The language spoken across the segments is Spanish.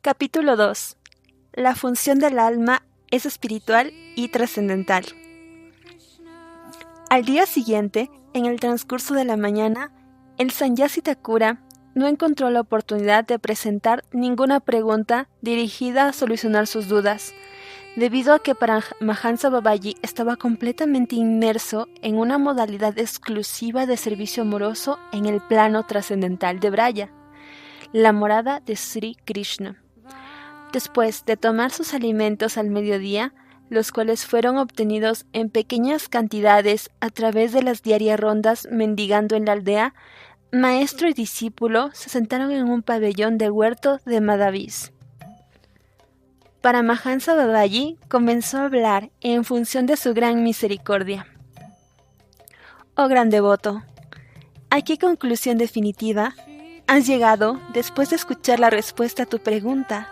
Capítulo 2. La función del alma es espiritual y trascendental. Al día siguiente, en el transcurso de la mañana, el Sannyasi Thakura no encontró la oportunidad de presentar ninguna pregunta dirigida a solucionar sus dudas, debido a que Paramahansa Babaji estaba completamente inmerso en una modalidad exclusiva de servicio amoroso en el plano trascendental de Braya, la morada de Sri Krishna. Después de tomar sus alimentos al mediodía, los cuales fueron obtenidos en pequeñas cantidades a través de las diarias rondas mendigando en la aldea, maestro y discípulo se sentaron en un pabellón del huerto de Madhavis. Paramahansa Babaji comenzó a hablar en función de su gran misericordia. Oh gran devoto, ¿a qué conclusión definitiva has llegado después de escuchar la respuesta a tu pregunta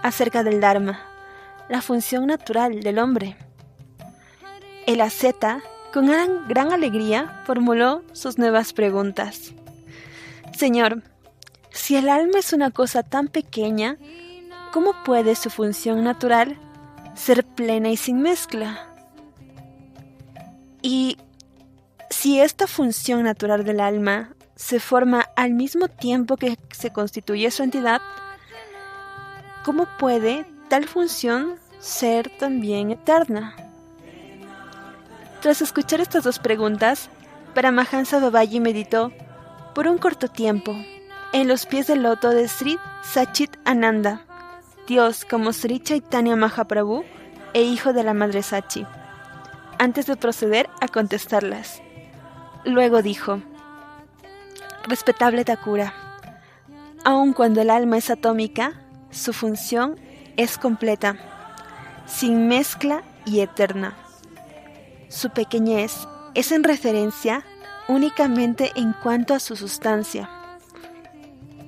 acerca del Dharma, la función natural del hombre? El asceta, con gran alegría, formuló sus nuevas preguntas. Señor, si el alma es una cosa tan pequeña, ¿cómo puede su función natural ser plena y sin mezcla? Y si esta función natural del alma se forma al mismo tiempo que se constituye su entidad, ¿cómo puede tal función ser también eterna? Tras escuchar estas dos preguntas, Paramahansa Babaji meditó por un corto tiempo en los pies del loto de Sri Sachit Ananda, Dios como Sri Chaitanya Mahaprabhu e hijo de la Madre Sachi, antes de proceder a contestarlas. Luego dijo: Respetable Thakura, aun cuando el alma es atómica, su función es completa, sin mezcla y eterna. Su pequeñez es en referencia únicamente en cuanto a su sustancia.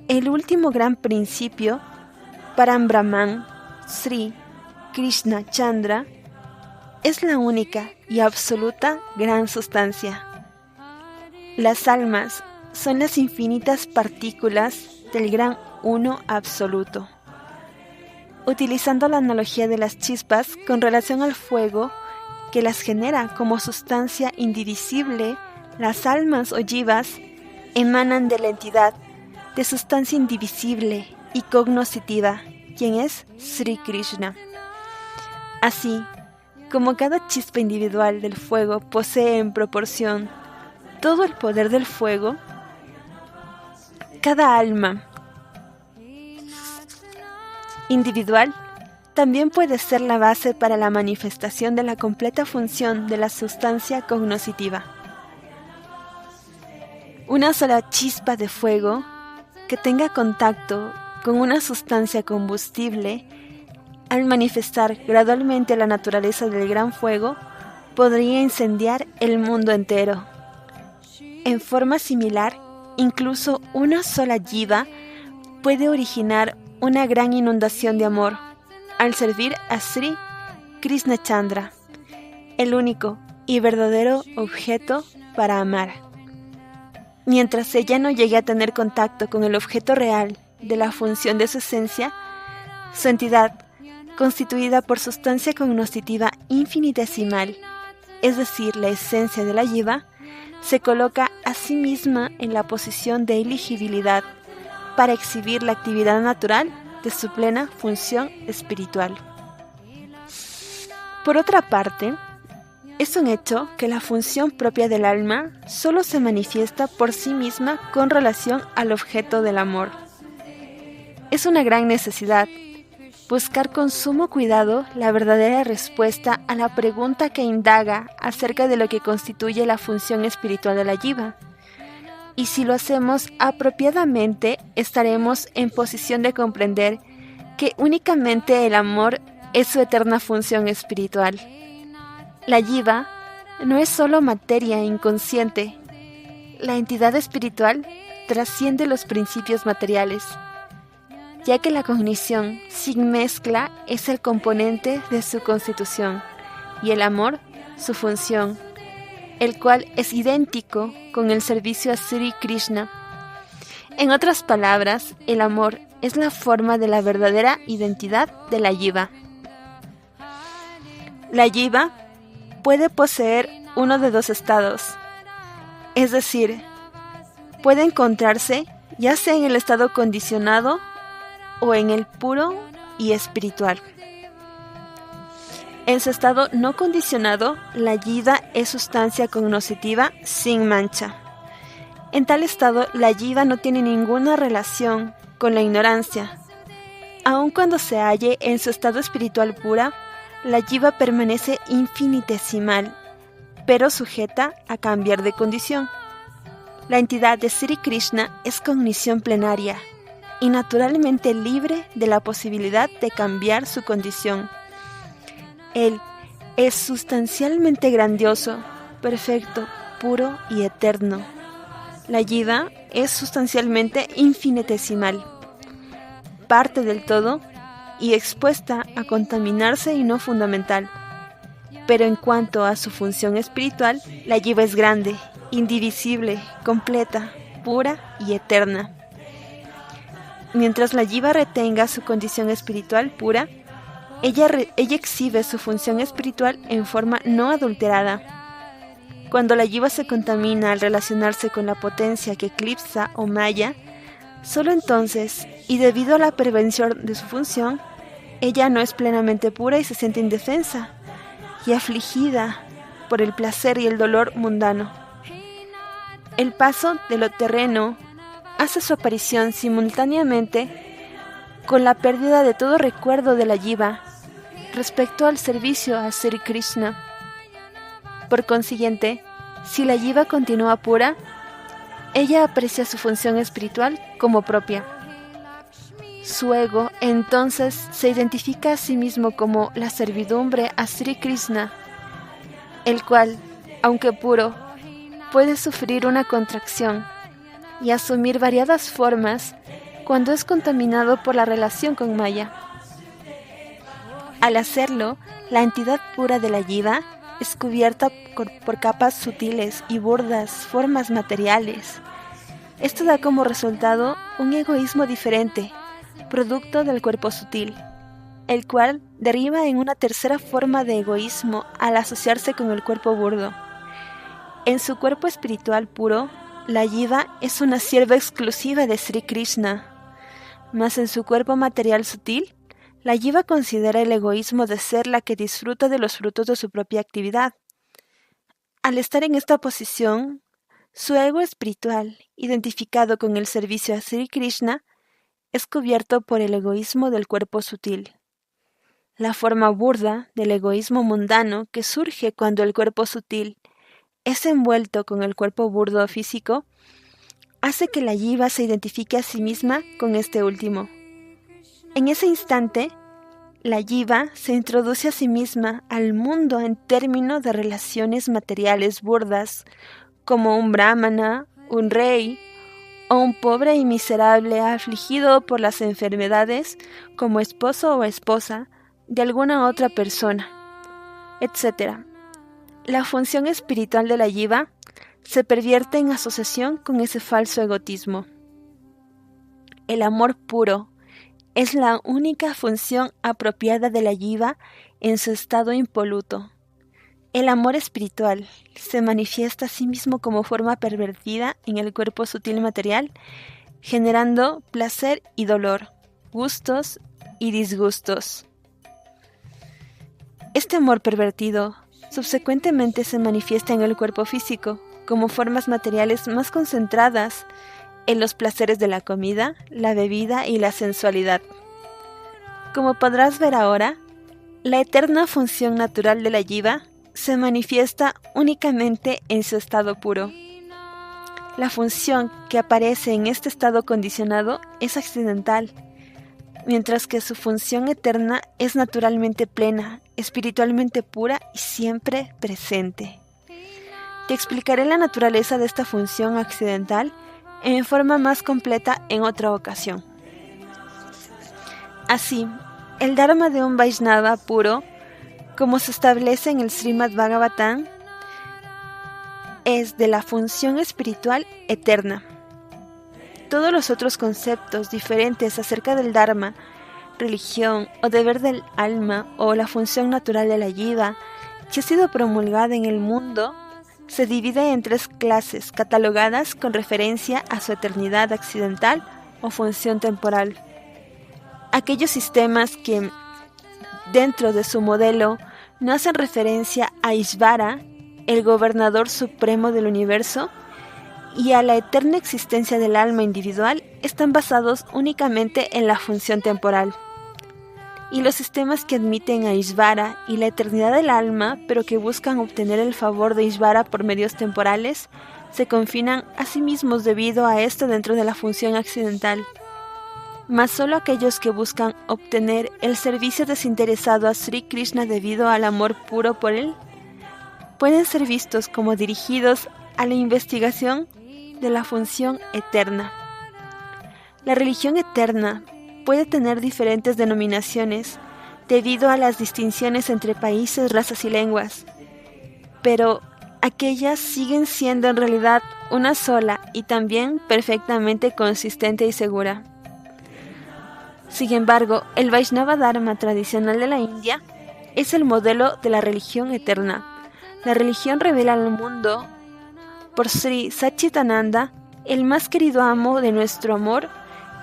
El último gran principio, Parambrahman, Sri Krishna Chandra, es la única y absoluta gran sustancia. Las almas son las infinitas partículas del gran uno absoluto. Utilizando la analogía de las chispas con relación al fuego que las genera como sustancia indivisible, las almas o jivas emanan de la entidad de sustancia indivisible y cognoscitiva, quien es Sri Krishna. Así, como cada chispa individual del fuego posee en proporción todo el poder del fuego, cada alma individual también puede ser la base para la manifestación de la completa función de la sustancia cognoscitiva. Una sola chispa de fuego que tenga contacto con una sustancia combustible, al manifestar gradualmente la naturaleza del gran fuego, podría incendiar el mundo entero. En forma similar, incluso una sola jiva puede originar una gran inundación de amor al servir a Sri Krishna Chandra, el único y verdadero objeto para amar. Mientras ella no llegue a tener contacto con el objeto real de la función de su esencia, su entidad, constituida por sustancia cognoscitiva infinitesimal, es decir, la esencia de la jiva, se coloca a sí misma en la posición de elegibilidad para exhibir la actividad natural de su plena función espiritual. Por otra parte, es un hecho que la función propia del alma solo se manifiesta por sí misma con relación al objeto del amor. Es una gran necesidad buscar con sumo cuidado la verdadera respuesta a la pregunta que indaga acerca de lo que constituye la función espiritual de la jiva. Y si lo hacemos apropiadamente, estaremos en posición de comprender que únicamente el amor es su eterna función espiritual. La jiva no es solo materia inconsciente. La entidad espiritual trasciende los principios materiales, ya que la cognición sin mezcla es el componente de su constitución y el amor su función, el cual es idéntico con el servicio a Sri Krishna. En otras palabras, el amor es la forma de la verdadera identidad de la Jiva. La Jiva puede poseer uno de dos estados, es decir, puede encontrarse ya sea en el estado condicionado o en el puro y espiritual. En su estado no condicionado, la Jiva es sustancia cognoscitiva sin mancha. En tal estado, la Jiva no tiene ninguna relación con la ignorancia. Aun cuando se halle en su estado espiritual pura, la Jiva permanece infinitesimal, pero sujeta a cambiar de condición. La entidad de Sri Krishna es cognición plenaria y naturalmente libre de la posibilidad de cambiar su condición. Él es sustancialmente grandioso, perfecto, puro y eterno. La Jiva es sustancialmente infinitesimal, parte del todo y expuesta a contaminarse y no fundamental. Pero en cuanto a su función espiritual, la Jiva es grande, indivisible, completa, pura y eterna. Mientras la Jiva retenga su condición espiritual pura, ella exhibe su función espiritual en forma no adulterada. Cuando la Jiva se contamina al relacionarse con la potencia que eclipsa o maya, solo entonces, y debido a la perversión de su función, ella no es plenamente pura y se siente indefensa y afligida por el placer y el dolor mundano. El paso de lo terreno hace su aparición simultáneamente con la pérdida de todo recuerdo de la Jiva respecto al servicio a Sri Krishna. Por consiguiente, si la Jiva continúa pura, ella aprecia su función espiritual como propia. Su ego entonces se identifica a sí mismo como la servidumbre a Sri Krishna, el cual, aunque puro, puede sufrir una contracción y asumir variadas formas cuando es contaminado por la relación con Maya. Al hacerlo, la entidad pura de la Jiva es cubierta por capas sutiles y burdas formas materiales. Esto da como resultado un egoísmo diferente, producto del cuerpo sutil, el cual deriva en una tercera forma de egoísmo al asociarse con el cuerpo burdo. En su cuerpo espiritual puro, la Jiva es una sierva exclusiva de Sri Krishna, mas en su cuerpo material sutil, la Jiva considera el egoísmo de ser la que disfruta de los frutos de su propia actividad. Al estar en esta posición, su ego espiritual, identificado con el servicio a Sri Krishna, es cubierto por el egoísmo del cuerpo sutil. La forma burda del egoísmo mundano que surge cuando el cuerpo sutil es envuelto con el cuerpo burdo físico, hace que la Jiva se identifique a sí misma con este último. En ese instante, la Jiva se introduce a sí misma al mundo en términos de relaciones materiales burdas, como un brahmana, un rey, o un pobre y miserable afligido por las enfermedades como esposo o esposa de alguna otra persona, etc. La función espiritual de la Jiva se pervierte en asociación con ese falso egotismo. El amor puro es la única función apropiada de la Jiva en su estado impoluto. El amor espiritual se manifiesta a sí mismo como forma pervertida en el cuerpo sutil material, generando placer y dolor, gustos y disgustos. Este amor pervertido subsecuentemente se manifiesta en el cuerpo físico como formas materiales más concentradas en los placeres de la comida, la bebida y la sensualidad. Como podrás ver ahora, la eterna función natural de la Jiva se manifiesta únicamente en su estado puro. La función que aparece en este estado condicionado es accidental, mientras que su función eterna es naturalmente plena, espiritualmente pura y siempre presente. Te explicaré la naturaleza de esta función accidental en forma más completa en otra ocasión. Así, el Dharma de un Vaishnava puro, como se establece en el Srimad Bhagavatam, es de la función espiritual eterna. todos los otros conceptos diferentes acerca del Dharma, religión o deber del alma o la función natural de la jiva, que ha sido promulgada en el mundo, se divide en 3 clases catalogadas con referencia a su eternidad accidental o función temporal. Aquellos sistemas que, dentro de su modelo, no hacen referencia a Ishvara, el gobernador supremo del universo, y a la eterna existencia del alma individual, están basados únicamente en la función temporal. Y los sistemas que admiten a Ishvara y la eternidad del alma, pero que buscan obtener el favor de Ishvara por medios temporales, se confinan a sí mismos debido a esto dentro de la función accidental. Mas solo aquellos que buscan obtener el servicio desinteresado a Sri Krishna debido al amor puro por él, pueden ser vistos como dirigidos a la investigación de la función eterna. La religión eterna puede tener diferentes denominaciones debido a las distinciones entre países, razas y lenguas, pero aquellas siguen siendo en realidad una sola y también perfectamente consistente y segura. Sin embargo, el Vaishnava Dharma tradicional de la India es el modelo de la religión eterna. La religión revela al mundo por Sri Satchitananda, el más querido amo de nuestro amor,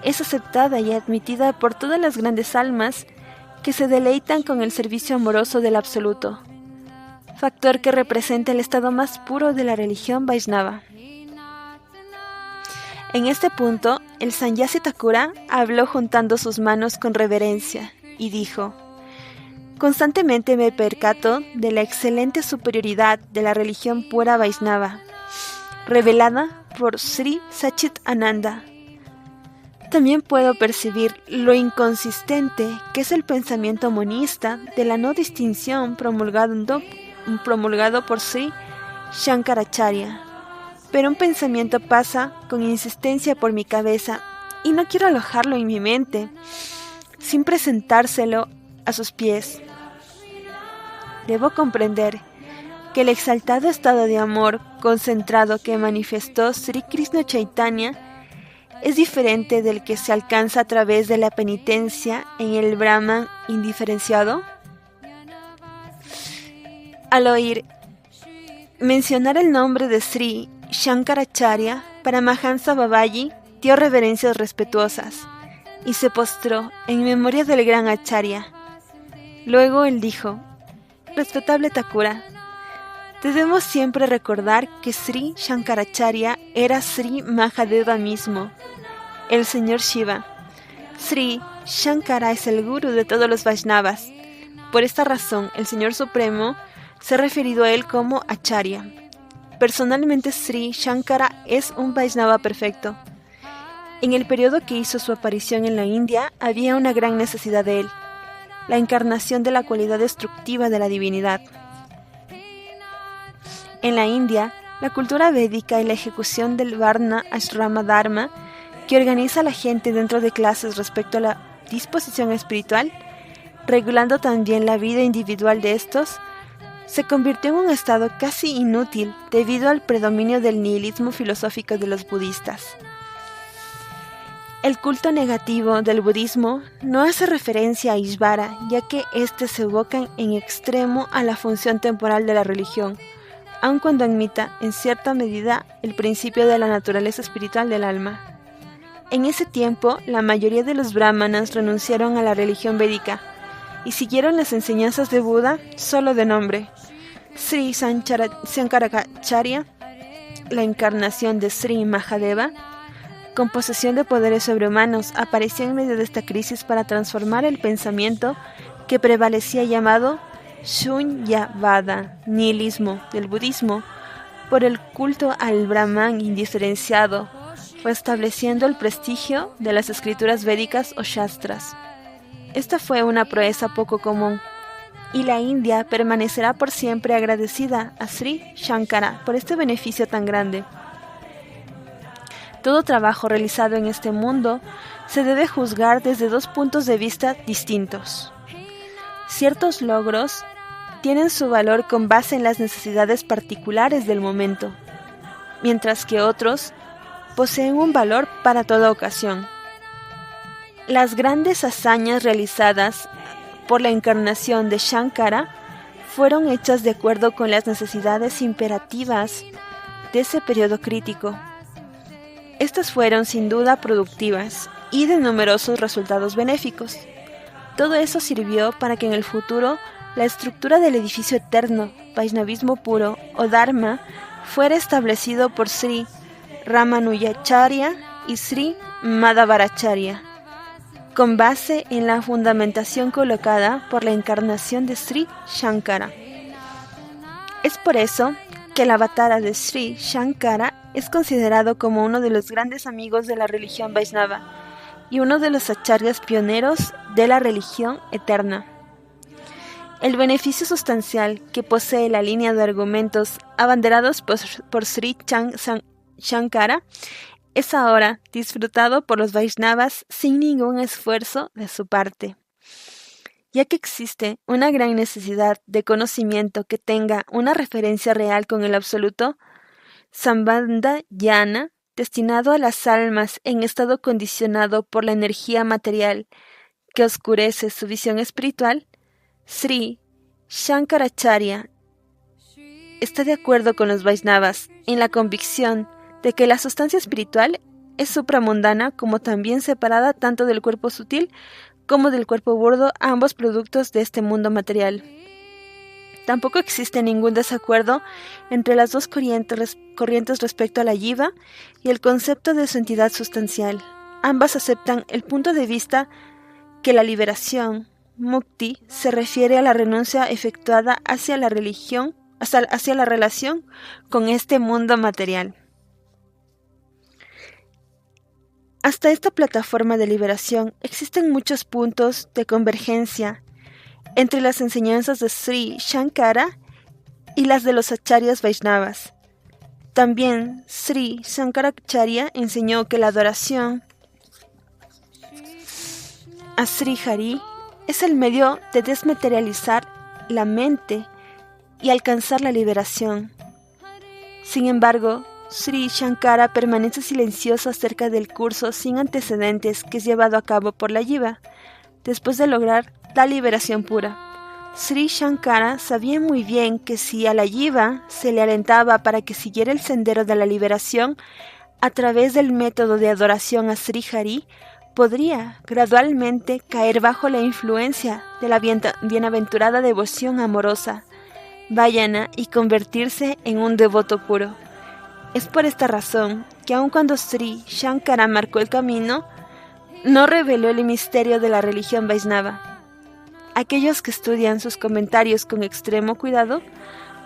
es aceptada y admitida por todas las grandes almas que se deleitan con el servicio amoroso del Absoluto, factor que representa el estado más puro de la religión Vaishnava. En este punto, el Sannyasi Thakura habló juntando sus manos con reverencia y dijo: constantemente me percato de la excelente superioridad de la religión pura Vaishnava, revelada por Sri Satchitananda. También puedo percibir lo inconsistente que es el pensamiento monista de la no distinción promulgado por Sri Shankaracharya. Pero un pensamiento pasa con insistencia por mi cabeza y no quiero alojarlo en mi mente sin presentárselo a sus pies. Debo comprender que el exaltado estado de amor concentrado que manifestó Sri Krishna Chaitanya es diferente del que se alcanza a través de la penitencia en el Brahman indiferenciado. Al oír mencionar el nombre de Sri Shankaracharya, Paramahansa Babaji dio reverencias respetuosas y se postró en memoria del gran Acharya. Luego él dijo: respetable Thakura, debemos siempre recordar que Sri Shankaracharya era Sri Mahadeva mismo, el señor Shiva. Sri Shankara es el gurú de todos los Vaishnavas. Por esta razón, el Señor Supremo se ha referido a él como Acharya. Personalmente, Sri Shankara es un Vaishnava perfecto. En el periodo que hizo su aparición en la India, había una gran necesidad de él, la encarnación de la cualidad destructiva de la divinidad. En la India, la cultura védica y la ejecución del Varna Ashrama Dharma, que organiza a la gente dentro de clases respecto a la disposición espiritual, regulando también la vida individual de estos, se convirtió en un estado casi inútil debido al predominio del nihilismo filosófico de los budistas. El culto negativo del budismo no hace referencia a Ishvara, ya que éste se evoca en extremo a la función temporal de la religión, aun cuando admita, en cierta medida, el principio de la naturaleza espiritual del alma. En ese tiempo, la mayoría de los brahmanas renunciaron a la religión védica y siguieron las enseñanzas de Buda solo de nombre. Sri Shankaracharya, la encarnación de Sri Mahadeva, con posesión de poderes sobrehumanos, apareció en medio de esta crisis para transformar el pensamiento que prevalecía llamado Shunyavada, nihilismo del budismo, por el culto al Brahman indiferenciado, restableciendo el prestigio de las escrituras védicas o shastras. Esta fue una proeza poco común, y la India permanecerá por siempre agradecida a Sri Shankara por este beneficio tan grande. Todo trabajo realizado en este mundo se debe juzgar desde 2 puntos de vista distintos. Ciertos logros tienen su valor con base en las necesidades particulares del momento, mientras que otros poseen un valor para toda ocasión. Las grandes hazañas realizadas por la encarnación de Shankara fueron hechas de acuerdo con las necesidades imperativas de ese periodo crítico. Estas fueron sin duda productivas y de numerosos resultados benéficos. Todo eso sirvió para que en el futuro la estructura del edificio eterno, Vaishnavismo puro o Dharma, fuera establecido por Sri Ramanujacharya y Sri Madhavaracharya, con base en la fundamentación colocada por la encarnación de Sri Shankara. Es por eso que el avatara de Sri Shankara es considerado como uno de los grandes amigos de la religión Vaishnava y uno de los acharyas pioneros de la religión eterna. El beneficio sustancial que posee la línea de argumentos abanderados por Sri Shankara es ahora disfrutado por los Vaishnavas sin ningún esfuerzo de su parte. Ya que existe una gran necesidad de conocimiento que tenga una referencia real con el absoluto, Sambandha Jnana, destinado a las almas en estado condicionado por la energía material que oscurece su visión espiritual, Sri Shankaracharya está de acuerdo con los Vaishnavas en la convicción de que la sustancia espiritual es supramundana como también separada tanto del cuerpo sutil como del cuerpo burdo, ambos productos de este mundo material. Tampoco existe ningún desacuerdo entre las dos corrientes respecto a la jiva y el concepto de su entidad sustancial. Ambas aceptan el punto de vista que la liberación, mukti, se refiere a la renuncia efectuada hacia la relación con este mundo material. Hasta esta plataforma de liberación existen muchos puntos de convergencia entre las enseñanzas de Sri Shankara y las de los acharyas Vaishnavas. También Sri Shankaracharya enseñó que la adoración a Sri Hari es el medio de desmaterializar la mente y alcanzar la liberación. Sin embargo, Sri Shankara permanece silencioso acerca del curso sin antecedentes que es llevado a cabo por la jiva, después de lograr la liberación pura. Sri Shankara sabía muy bien que si a la jiva se le alentaba para que siguiera el sendero de la liberación a través del método de adoración a Sri Hari, podría gradualmente caer bajo la influencia de la bienaventurada devoción amorosa, vayana, y convertirse en un devoto puro. Es por esta razón que aun cuando Sri Shankara marcó el camino, no reveló el misterio de la religión Vaishnava. Aquellos que estudian sus comentarios con extremo cuidado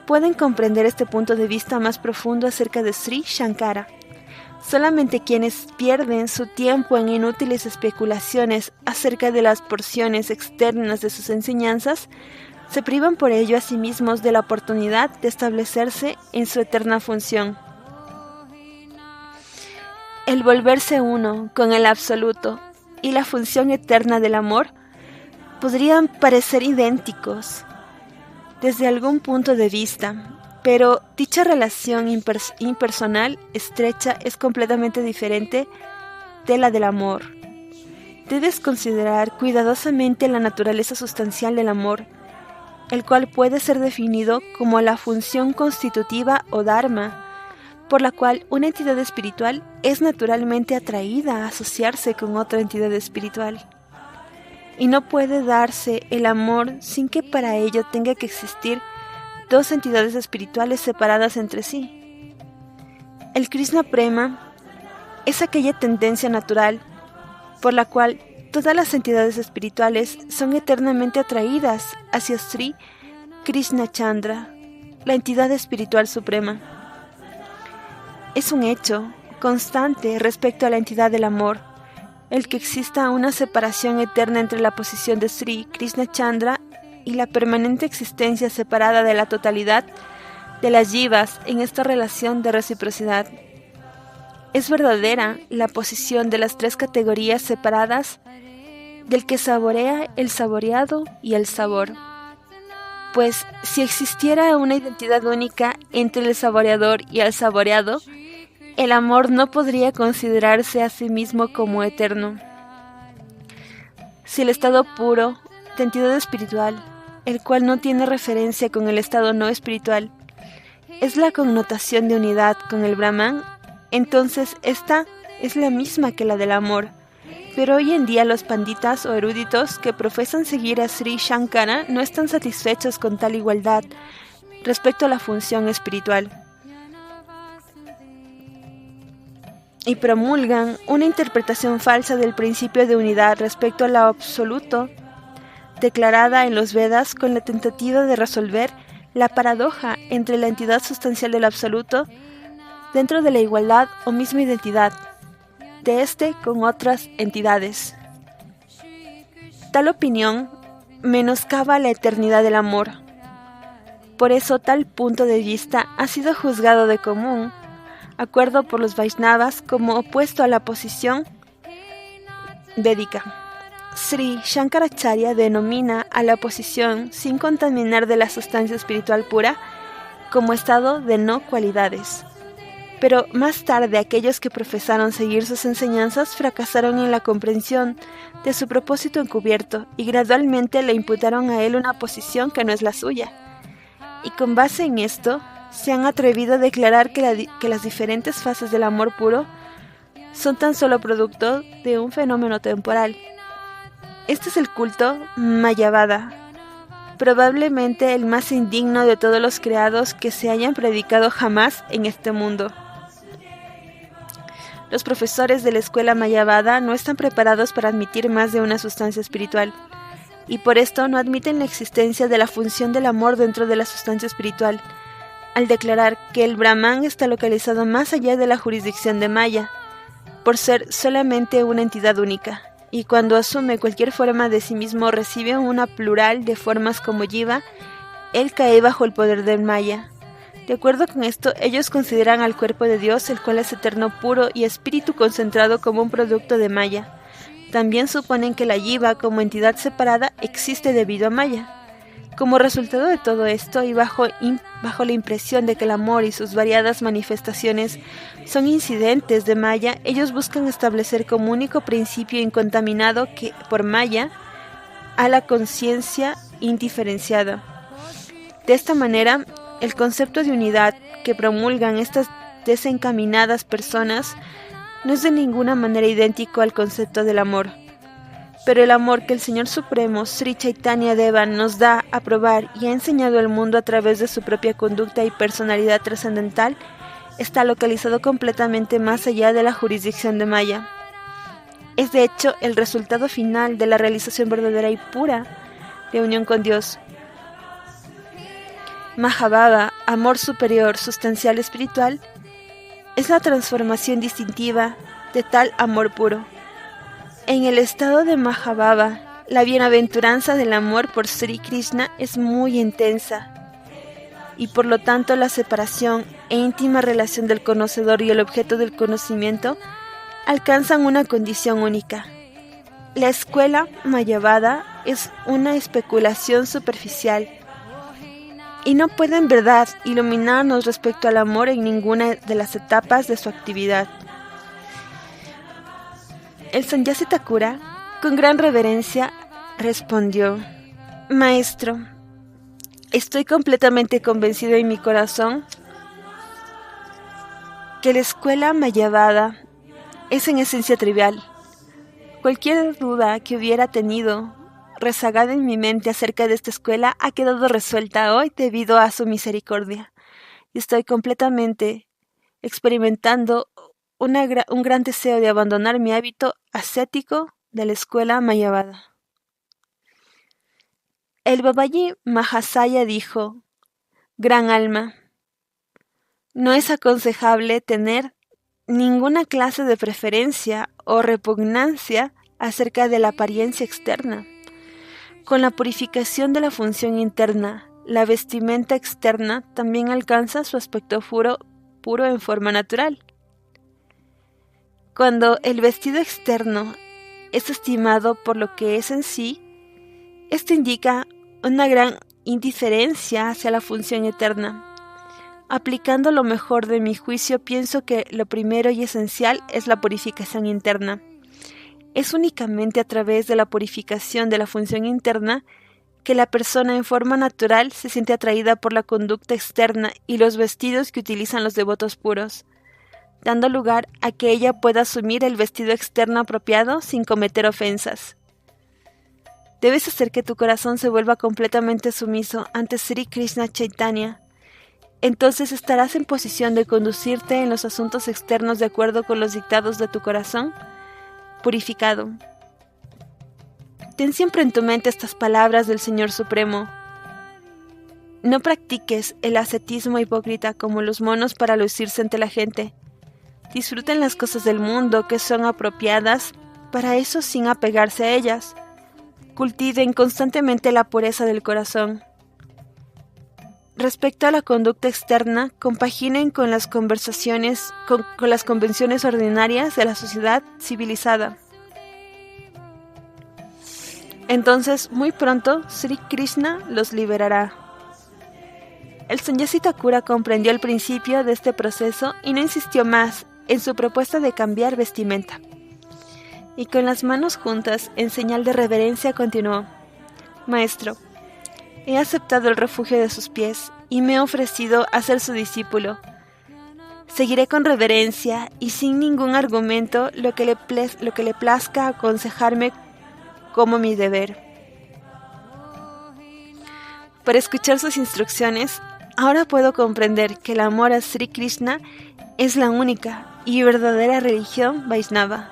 pueden comprender este punto de vista más profundo acerca de Sri Shankara. Solamente quienes pierden su tiempo en inútiles especulaciones acerca de las porciones externas de sus enseñanzas se privan por ello a sí mismos de la oportunidad de establecerse en su eterna función. El volverse uno con el absoluto y la función eterna del amor podrían parecer idénticos desde algún punto de vista, pero dicha relación impersonal estrecha es completamente diferente de la del amor. Debes considerar cuidadosamente la naturaleza sustancial del amor, el cual puede ser definido como la función constitutiva o dharma, por la cual una entidad espiritual es naturalmente atraída a asociarse con otra entidad espiritual. Y no puede darse el amor sin que para ello tenga que existir dos entidades espirituales separadas entre sí. El Krishna Prema es aquella tendencia natural por la cual todas las entidades espirituales son eternamente atraídas hacia Sri Krishna Chandra, la entidad espiritual suprema. Es un hecho constante respecto a la entidad del amor, el que exista una separación eterna entre la posición de Sri Krishna Chandra y la permanente existencia separada de la totalidad de las jivas en esta relación de reciprocidad. Es verdadera la posición de las tres categorías separadas del que saborea el saboreado y el sabor. Pues si existiera una identidad única entre el saboreador y el saboreado, El amor no podría considerarse a sí mismo como eterno. Si el estado puro, de entidad espiritual, el cual no tiene referencia con el estado no espiritual, es la connotación de unidad con el Brahman, entonces esta es la misma que la del amor. Pero hoy en día los panditas o eruditos que profesan seguir a Sri Shankara no están satisfechos con tal igualdad respecto a la función espiritual y promulgan una interpretación falsa del principio de unidad respecto a lo absoluto declarada en los Vedas con la tentativa de resolver la paradoja entre la entidad sustancial del absoluto dentro de la igualdad o misma identidad de éste con otras entidades. Tal opinión menoscaba la eternidad del amor. Por eso tal punto de vista ha sido juzgado de común acuerdo por los Vaishnavas como opuesto a la posición védica. Sri Shankaracharya denomina a la posición sin contaminar de la sustancia espiritual pura como estado de no cualidades. Pero más tarde aquellos que profesaron seguir sus enseñanzas fracasaron en la comprensión de su propósito encubierto y gradualmente le imputaron a él una posición que no es la suya. Y con base en esto, se han atrevido a declarar que las diferentes fases del amor puro son tan solo producto de un fenómeno temporal. Este es el culto Mayavada, probablemente el más indigno de todos los creados que se hayan predicado jamás en este mundo. Los profesores de la escuela Mayavada no están preparados para admitir más de una sustancia espiritual, y por esto no admiten la existencia de la función del amor dentro de la sustancia espiritual, al declarar que el Brahman está localizado más allá de la jurisdicción de Maya, por ser solamente una entidad única, y cuando asume cualquier forma de sí mismo recibe una plural de formas como Jiva, él cae bajo el poder del Maya. De acuerdo con esto, ellos consideran al cuerpo de Dios, el cual es eterno, puro y espíritu concentrado, como un producto de Maya. También suponen que la Jiva, como entidad separada, existe debido a Maya. Como resultado de todo esto, y bajo la impresión de que el amor y sus variadas manifestaciones son incidentes de Maya, ellos buscan establecer como único principio incontaminado que, por Maya, a la conciencia indiferenciada. De esta manera, el concepto de unidad que promulgan estas desencaminadas personas no es de ninguna manera idéntico al concepto del amor. Pero el amor que el Señor Supremo, Sri Chaitanya Deva, nos da a probar y ha enseñado al mundo a través de su propia conducta y personalidad trascendental, está localizado completamente más allá de la jurisdicción de Maya. Es de hecho el resultado final de la realización verdadera y pura de unión con Dios. Mahabhava, amor superior, sustancial espiritual, es la transformación distintiva de tal amor puro. En el estado de Mahabhava, la bienaventuranza del amor por Sri Krishna es muy intensa, y por lo tanto la separación e íntima relación del conocedor y el objeto del conocimiento alcanzan una condición única. La escuela Mayavada es una especulación superficial, y no puede en verdad iluminarnos respecto al amor en ninguna de las etapas de su actividad. El Sannyasi Thakura, con gran reverencia, respondió: Maestro, estoy completamente convencido en mi corazón que la escuela Mayavada es en esencia trivial. Cualquier duda que hubiera tenido rezagada en mi mente acerca de esta escuela ha quedado resuelta hoy debido a su misericordia. Y estoy completamente experimentando un gran deseo de abandonar mi hábito ascético de la escuela Mayavada. El Babaji Mahasaya dijo: Gran alma, no es aconsejable tener ninguna clase de preferencia o repugnancia acerca de la apariencia externa. Con la purificación de la función interna, la vestimenta externa también alcanza su aspecto puro en forma natural. Cuando el vestido externo es estimado por lo que es en sí, esto indica una gran indiferencia hacia la función eterna. aplicando lo mejor de mi juicio, pienso que lo primero y esencial es la purificación interna. Es únicamente a través de la purificación de la función interna que la persona en forma natural se siente atraída por la conducta externa y los vestidos que utilizan los devotos puros, dando lugar a que ella pueda asumir el vestido externo apropiado sin cometer ofensas. Debes hacer que tu corazón se vuelva completamente sumiso ante Sri Krishna Chaitanya. Entonces estarás en posición de conducirte en los asuntos externos de acuerdo con los dictados de tu corazón purificado. Ten siempre en tu mente estas palabras del Señor Supremo. No practiques el ascetismo hipócrita como los monos para lucirse ante la gente. Disfruten las cosas del mundo que son apropiadas para eso sin apegarse a ellas. Cultiven constantemente la pureza del corazón. Respecto a la conducta externa, compaginen con las convenciones ordinarias de la sociedad civilizada. Entonces, muy pronto, Sri Krishna los liberará. El Sannyasi Thakura comprendió el principio de este proceso y no insistió más en su propuesta de cambiar vestimenta. Y con las manos juntas, en señal de reverencia, continuó: Maestro, he aceptado el refugio de sus pies y me he ofrecido a ser su discípulo. Seguiré con reverencia y sin ningún argumento lo que le plazca aconsejarme como mi deber. Por escuchar sus instrucciones, ahora puedo comprender que el amor a Sri Krishna es la única y verdadera religión Vaishnava.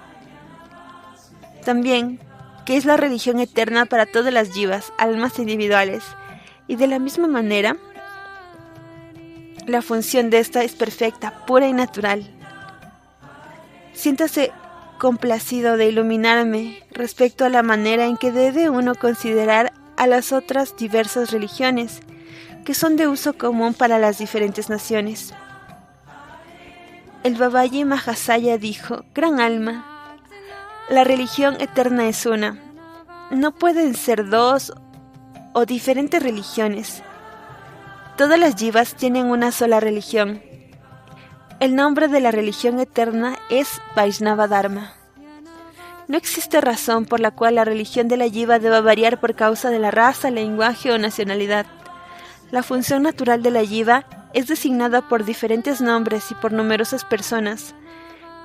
También que es la religión eterna para todas las jivas, almas individuales, y de la misma manera, la función de esta es perfecta, pura y natural. Siéntase complacido de iluminarme respecto a la manera en que debe uno considerar a las otras diversas religiones, que son de uso común para las diferentes naciones. El Babaji Mahasaya dijo: Gran alma, la religión eterna es una. No pueden ser dos o diferentes religiones. Todas las jivas tienen una sola religión. El nombre de la religión eterna es Vaishnava Dharma. No existe razón por la cual la religión de la jiva deba variar por causa de la raza, lenguaje o nacionalidad. La función natural de la jiva es designada por diferentes nombres y por numerosas personas,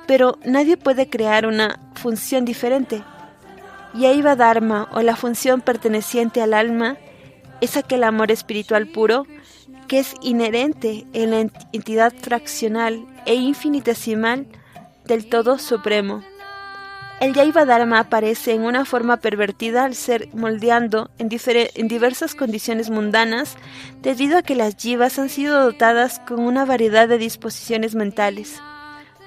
pero nadie puede crear una función diferente. Yaiva Dharma, o la función perteneciente al alma, es aquel amor espiritual puro que es inherente en la entidad fraccional e infinitesimal del Todo Supremo. El Yaiva Dharma aparece en una forma pervertida al ser moldeando en diversas condiciones mundanas debido a que las jivas han sido dotadas con una variedad de disposiciones mentales.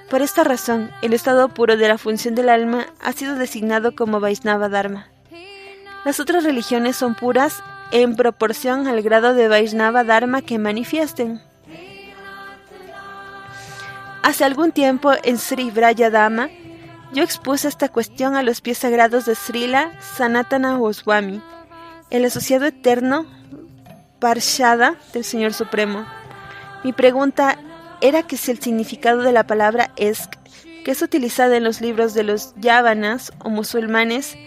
Por esta razón, el estado puro de la función del alma ha sido designado como Vaishnava Dharma. Las otras religiones son puras en proporción al grado de Vaishnava Dharma que manifiesten. Hace algún tiempo en Sri Vrajadhama, yo expuse esta cuestión a los pies sagrados de Srila Sanatana Goswami, el asociado eterno Parshada del Señor Supremo. Mi pregunta era que si el significado de la palabra Esk, que es utilizada en los libros de los Yavanas o musulmanes,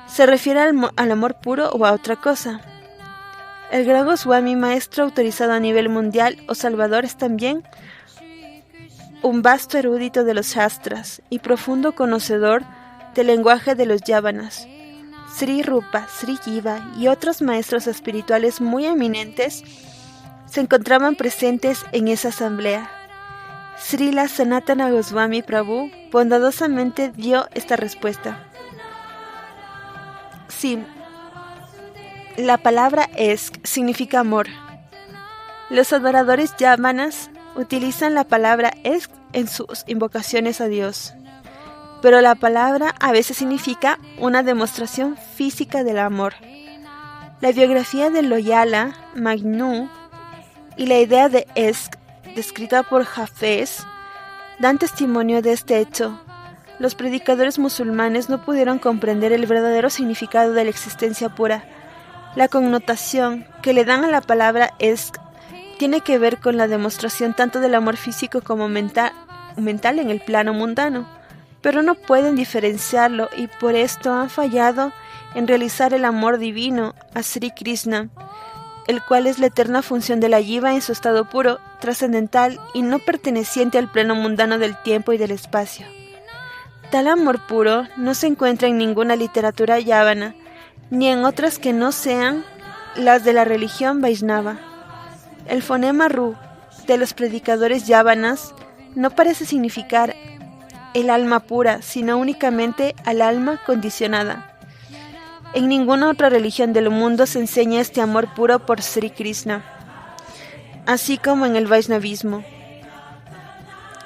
se refiere al amor puro o a otra cosa. El gran Goswami, maestro autorizado a nivel mundial o salvador, es también un vasto erudito de los Shastras y profundo conocedor del lenguaje de los Yavanas. Sri Rupa, Sri Jiva y otros maestros espirituales muy eminentes se encontraban presentes en esa asamblea. Srila Sanatana Goswami Prabhu bondadosamente dio esta respuesta. Sí, la palabra Esk significa amor. Los adoradores Yavanas utilizan la palabra Esk en sus invocaciones a Dios, pero la palabra a veces significa una demostración física del amor. La biografía de Loyala Magnu y la idea de Esk, descrita por Hafez, dan testimonio de este hecho. Los predicadores musulmanes no pudieron comprender el verdadero significado de la existencia pura. La connotación que le dan a la palabra Esk tiene que ver con la demostración tanto del amor físico como mental en el plano mundano, pero no pueden diferenciarlo y por esto han fallado en realizar el amor divino a Sri Krishna, el cual es la eterna función de la jiva en su estado puro, trascendental y no perteneciente al plano mundano del tiempo y del espacio. Tal amor puro no se encuentra en ninguna literatura yávana, ni en otras que no sean las de la religión Vaishnava. El fonema Ru de los predicadores yávanas no parece significar el alma pura, sino únicamente al alma condicionada. En ninguna otra religión del mundo se enseña este amor puro por Sri Krishna, así como en el Vaishnavismo.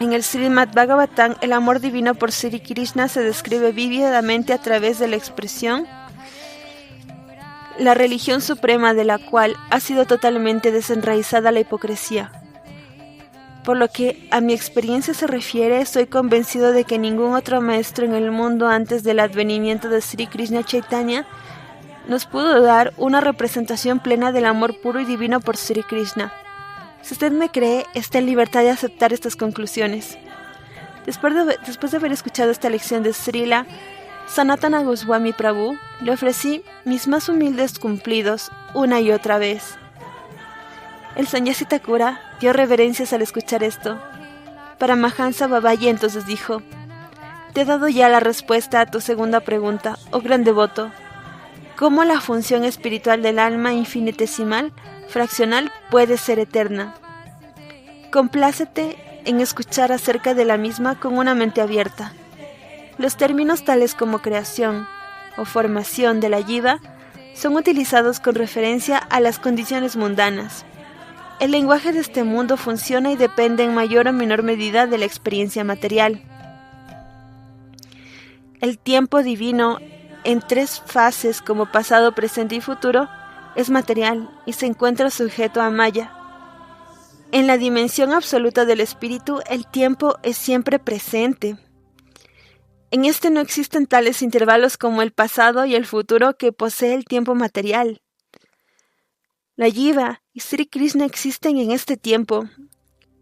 En el Srimad Bhagavatam, el amor divino por Sri Krishna se describe vívidamente a través de la expresión la religión suprema de la cual ha sido totalmente desenraizada la hipocresía. Por lo que a mi experiencia se refiere, estoy convencido de que ningún otro maestro en el mundo antes del advenimiento de Sri Krishna Chaitanya nos pudo dar una representación plena del amor puro y divino por Sri Krishna. Si usted me cree, está en libertad de aceptar estas conclusiones. Después de haber escuchado esta lección de Srila Sanatana Goswami Prabhu, le ofrecí mis más humildes cumplidos una y otra vez. El Sannyasi Thakura dio reverencias al escuchar esto. Paramahansa Babaji entonces dijo: te he dado ya la respuesta a tu segunda pregunta, oh gran devoto. ¿Cómo la función espiritual del alma infinitesimal, fraccional, puede ser eterna? Complácete en escuchar acerca de la misma con una mente abierta. Los términos tales como creación o formación de la jiva son utilizados con referencia a las condiciones mundanas. El lenguaje de este mundo funciona y depende en mayor o menor medida de la experiencia material. El tiempo divino, en tres fases como pasado, presente y futuro, es material y se encuentra sujeto a maya. En la dimensión absoluta del espíritu, el tiempo es siempre presente. En este no existen tales intervalos como el pasado y el futuro que posee el tiempo material. La jiva y Sri Krishna existen en este tiempo.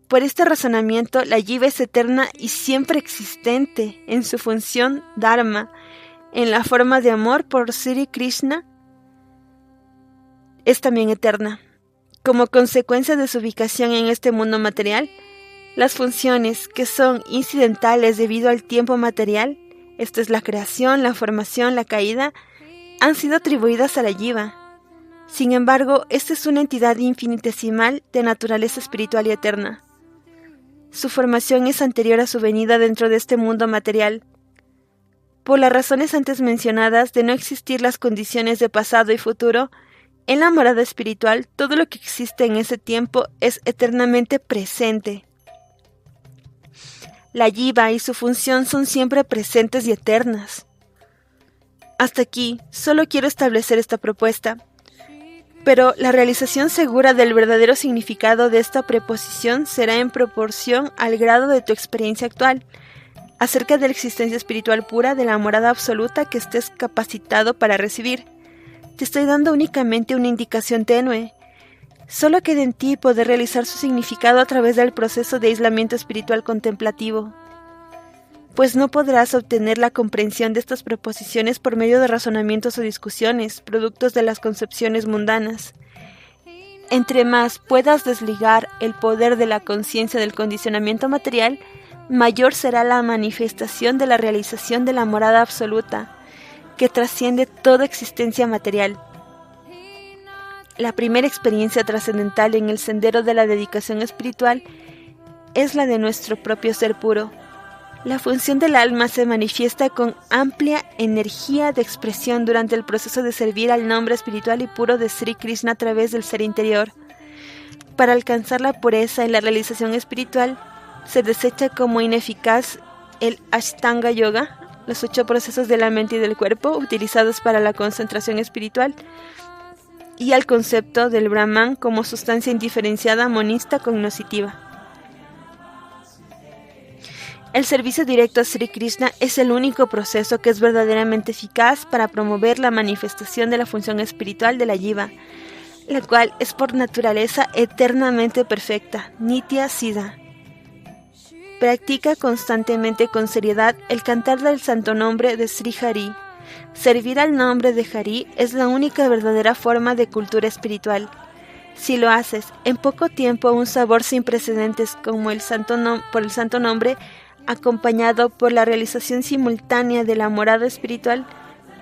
Por este razonamiento, la jiva es eterna y siempre existente en su función dharma, en la forma de amor por Sri Krishna, es también eterna. Como consecuencia de su ubicación en este mundo material, las funciones que son incidentales debido al tiempo material, esto es la creación, la formación, la caída, han sido atribuidas a la jiva. Sin embargo, esta es una entidad infinitesimal de naturaleza espiritual y eterna. Su formación es anterior a su venida dentro de este mundo material. Por las razones antes mencionadas de no existir las condiciones de pasado y futuro, en la morada espiritual todo lo que existe en ese tiempo es eternamente presente. La jiva y su función son siempre presentes y eternas. Hasta aquí, solo quiero establecer esta propuesta. Pero la realización segura del verdadero significado de esta preposición será en proporción al grado de tu experiencia actual, acerca de la existencia espiritual pura de la morada absoluta que estés capacitado para recibir. Te estoy dando únicamente una indicación tenue. Solo queda en ti poder realizar su significado a través del proceso de aislamiento espiritual contemplativo, pues no podrás obtener la comprensión de estas proposiciones por medio de razonamientos o discusiones, productos de las concepciones mundanas. Entre más puedas desligar el poder de la conciencia del condicionamiento material, mayor será la manifestación de la realización de la morada absoluta, que trasciende toda existencia material. La primera experiencia trascendental en el sendero de la dedicación espiritual es la de nuestro propio ser puro. La función del alma se manifiesta con amplia energía de expresión durante el proceso de servir al nombre espiritual y puro de Sri Krishna a través del ser interior. Para alcanzar la pureza en la realización espiritual, se desecha como ineficaz el Ashtanga Yoga, los 8 procesos de la mente y del cuerpo utilizados para la concentración espiritual, y al concepto del Brahman como sustancia indiferenciada monista cognoscitiva. El servicio directo a Sri Krishna es el único proceso que es verdaderamente eficaz para promover la manifestación de la función espiritual de la jiva. la cual es por naturaleza eternamente perfecta, Nitya Siddha. Practica constantemente con seriedad el cantar del santo nombre de Sri Hari. Servir al nombre de Hari es la única verdadera forma de cultura espiritual. Si lo haces en poco tiempo, un sabor sin precedentes como por el santo nombre, acompañado por la realización simultánea de la morada espiritual,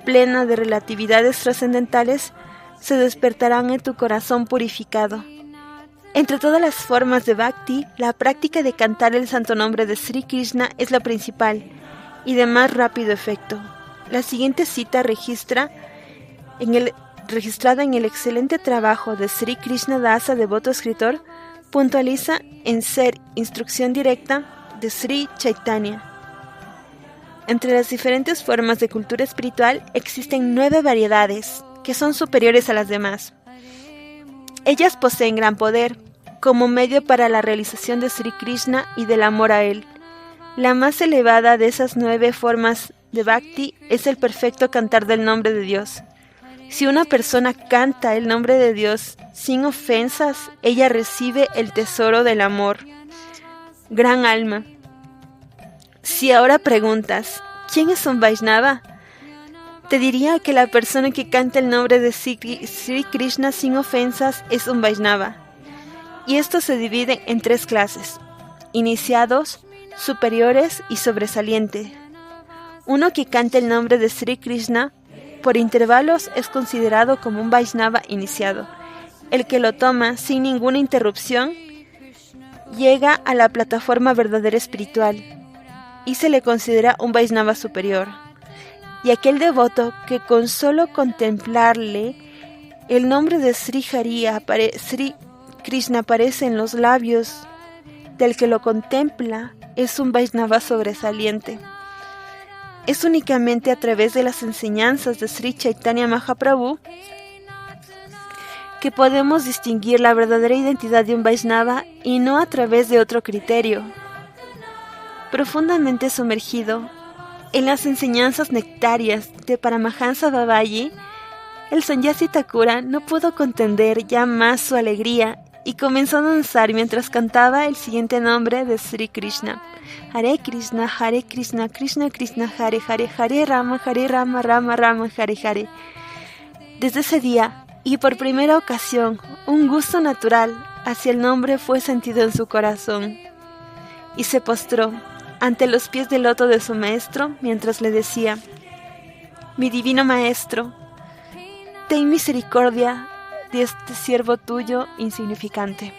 plena de relatividades trascendentales, se despertarán en tu corazón purificado. Entre todas las formas de Bhakti, la práctica de cantar el santo nombre de Sri Krishna es la principal y de más rápido efecto. La siguiente cita registrada en el excelente trabajo de Sri Krishna Dasa, devoto escritor, puntualiza en ser instrucción directa de Sri Chaitanya. Entre las diferentes formas de cultura espiritual existen 9 variedades que son superiores a las demás. Ellas poseen gran poder como medio para la realización de Sri Krishna y del amor a él. La más elevada de esas 9 formas de Bhakti es el perfecto cantar del nombre de Dios. Si una persona canta el nombre de Dios sin ofensas, ella recibe el tesoro del amor. Gran alma. Si ahora preguntas, ¿quién es un Vaishnava? Te diría que la persona que canta el nombre de Sri Krishna sin ofensas es un Vaishnava. Y esto se divide en 3 clases: iniciados, superiores y sobresaliente. Uno que canta el nombre de Sri Krishna por intervalos es considerado como un Vaishnava iniciado. El que lo toma sin ninguna interrupción llega a la plataforma verdadera espiritual y se le considera un Vaishnava superior. Y aquel devoto que con solo contemplarle el nombre de Sri Krishna aparece en los labios del que lo contempla es un Vaishnava sobresaliente. Es únicamente a través de las enseñanzas de Sri Chaitanya Mahaprabhu que podemos distinguir la verdadera identidad de un Vaishnava y no a través de otro criterio. Profundamente sumergido en las enseñanzas nectarias de Paramahansa Babaji, el Sannyasi Thakura no pudo contener ya más su alegría y comenzó a danzar mientras cantaba el siguiente nombre de Sri Krishna: Hare Krishna, Krishna Krishna, Hare Hare, Hare Rama, Rama Rama, Hare Hare. Desde ese día, y por primera ocasión, un gusto natural hacia el nombre fue sentido en su corazón, y se postró ante los pies del loto de su maestro mientras le decía: mi divino maestro, ten misericordia de este siervo tuyo insignificante.